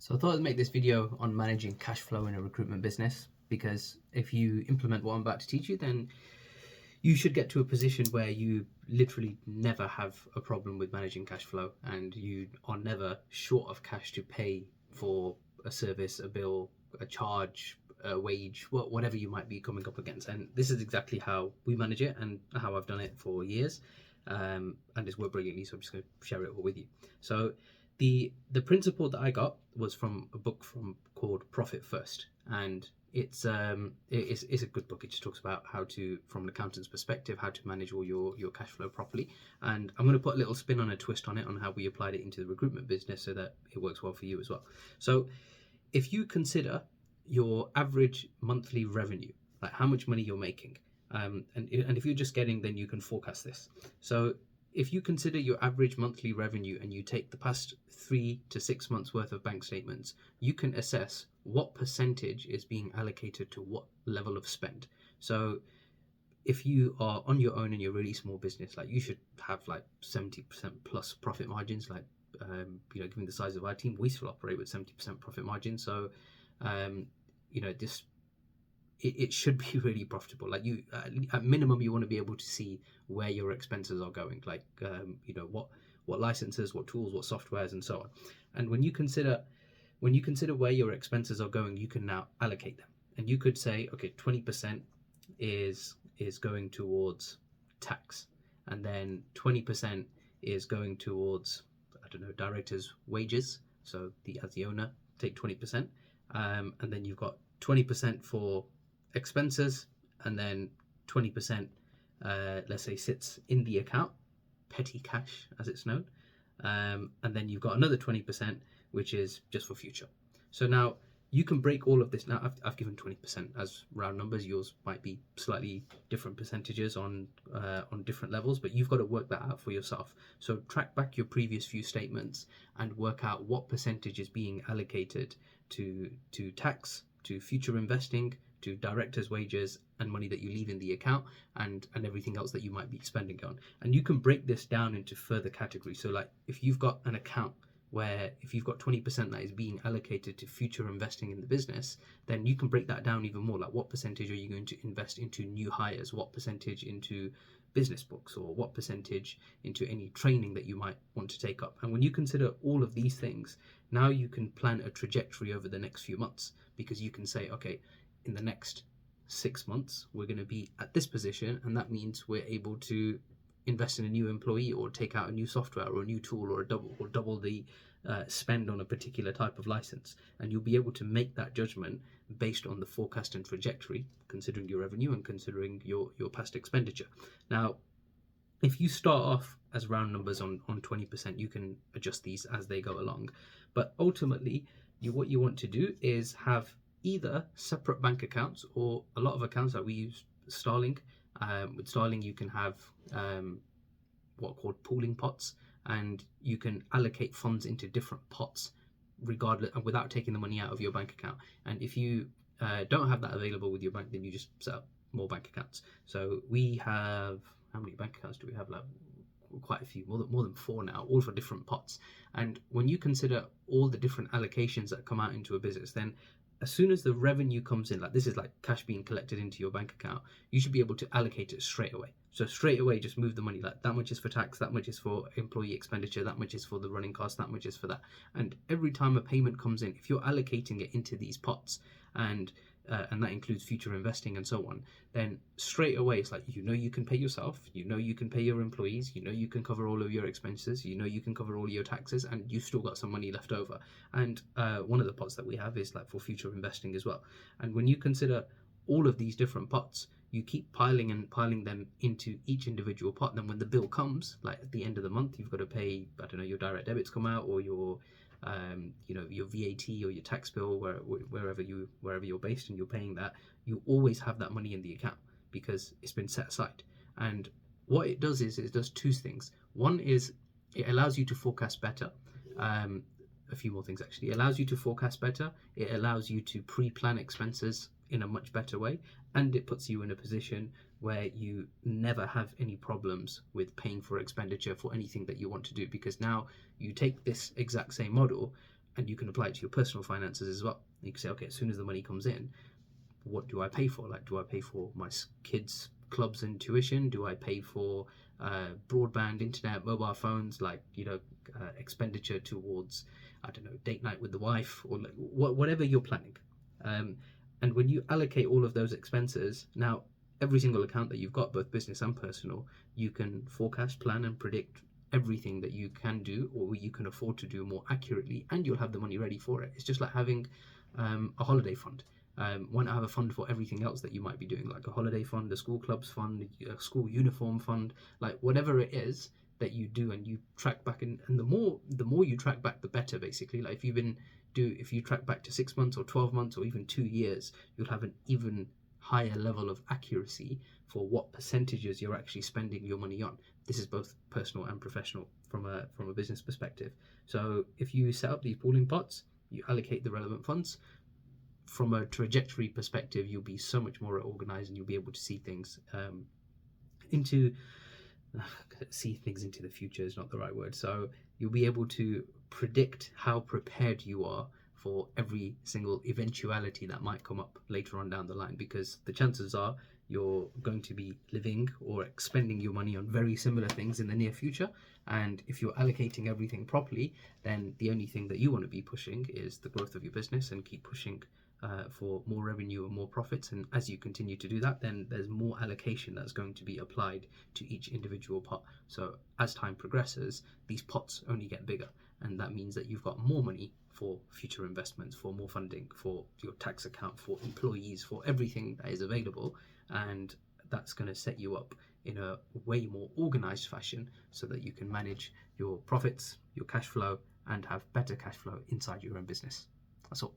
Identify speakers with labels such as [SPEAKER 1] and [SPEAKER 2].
[SPEAKER 1] So I thought I'd make this video on managing cash flow in a recruitment business, because if you implement what I'm about to teach you, then you should get to a position where you literally never have a problem with managing cash flow, and you are never short of cash to pay for a service, a bill, a charge, a wage, whatever you might be coming up against. And this is exactly how we manage it and how I've done it for years. And it's worked brilliantly, so I'm just going to share it all with you. So the principle that I got was from a book called Profit First, and it's a good book. It just talks about how to, from an accountant's perspective, how to manage all your cash flow properly. And I'm going to put a little spin on a twist on it, on how we applied it into the recruitment business so that it works well for you as well. So if you consider your average monthly revenue, like how much money you're making, and if you're just getting, then you can forecast this. So if you consider your average monthly revenue and you take the past 3 to 6 months worth of bank statements, you can assess what percentage is being allocated to what level of spend. So if you are on your own and you're a really small business, like you should have like 70% plus profit margins. Like given the size of our team, we still operate with 70% profit margin. So it should be really profitable. Like you, at minimum, you want to be able to see where your expenses are going. Like what licenses, what tools, what softwares, and so on. And when you consider where your expenses are going, you can now allocate them. And you could say, okay, 20% is going towards tax, and then 20% is going towards, I don't know, directors' wages. So as the owner, take 20%, and then you've got 20% for expenses, and then 20% let's say sits in the account, petty cash as it's known, and then you've got another 20% which is just for future. So now you can break all of this. Now I've given 20% as round numbers. Yours might be slightly different percentages on different levels, but you've got to work that out for yourself. So track back your previous few statements and work out what percentage is being allocated to tax, to future investing, to directors' wages, and money that you leave in the account, and everything else that you might be spending on. And you can break this down into further categories. So like if you've got an account where if you've got 20% that is being allocated to future investing in the business, then you can break that down even more. Like what percentage are you going to invest into new hires? What percentage into business books? Or what percentage into any training that you might want to take up? And when you consider all of these things, now you can plan a trajectory over the next few months, because you can say, okay, in the next 6 months, we're going to be at this position, and that means we're able to invest in a new employee, or take out a new software, or a new tool, or double the spend on a particular type of license. And you'll be able to make that judgment based on the forecast and trajectory, considering your revenue and considering your past expenditure. Now, if you start off as round numbers on 20%, you can adjust these as they go along. But ultimately, what you want to do is have either separate bank accounts, or a lot of accounts that we use Starling. With Starling, you can have what are called pooling pots, and you can allocate funds into different pots regardless, without taking the money out of your bank account. And if you don't have that available with your bank, then you just set up more bank accounts. So we have, how many bank accounts do we have? Like quite a few, more than 4 now, all for different pots. And when you consider all the different allocations that come out into a business, then as soon as the revenue comes in, like this is like cash being collected into your bank account, you should be able to allocate it straight away. So straight away, just move the money. Like that much is for tax, that much is for employee expenditure, that much is for the running cost, that much is for that. And every time a payment comes in, if you're allocating it into these pots, and that includes future investing and so on, then straight away it's like, you can pay yourself, you can pay your employees, you can cover all of your expenses, you can cover all your taxes, and you've still got some money left over. And one of the pots that we have is like for future investing as well. And when you consider all of these different pots, you keep piling them into each individual pot. And then when the bill comes, like at the end of the month, you've got to pay, I don't know, your direct debits come out, or your your VAT or your tax bill, wherever you're based, and you're paying that, you always have that money in the account because it's been set aside. And what it does is it does 2 things. One is it allows you to forecast better. A few more things actually. It allows you to forecast better. It allows you to pre-plan expenses in a much better way, and it puts you in a position where you never have any problems with paying for expenditure for anything that you want to do, because now you take this exact same model, And you can apply it to your personal finances as well. You can say, okay, as soon as the money comes in, what do I pay for? Like, do I pay for my kids' clubs and tuition? Do I pay for broadband, internet, mobile phones? Like, expenditure towards, I don't know, date night with the wife, or like, whatever you're planning. And when you allocate all of those expenses, now every single account that you've got, both business and personal, you can forecast, plan, and predict everything that you can do or you can afford to do more accurately, and you'll have the money ready for it. It's just like having a holiday fund. Why not have a fund for everything else that you might be doing, like a holiday fund, a school clubs fund, a school uniform fund, like whatever it is that you do, and you track back, and the more you track back, the better, basically. Like if you track back to 6 months or 12 months or even 2 years, you'll have an even higher level of accuracy for what percentages you're actually spending your money on. This is both personal and professional from a business perspective. So if you set up these pooling pots, you allocate the relevant funds, from a trajectory perspective, you'll be so much more organized, and you'll be able to see things into the future is not the right word. So you'll be able to predict how prepared you are for every single eventuality that might come up later on down the line, because the chances are you're going to be living or expending your money on very similar things in the near future. And if you're allocating everything properly, then the only thing that you want to be pushing is the growth of your business, and keep pushing for more revenue and more profits. And as you continue to do that, then there's more allocation that's going to be applied to each individual pot. So as time progresses, these pots only get bigger, and that means that you've got more money for future investments, for more funding, for your tax account, for employees, for everything that is available. And that's going to set you up in a way more organized fashion, so that you can manage your profits, your cash flow, and have better cash flow inside your own business. That's all.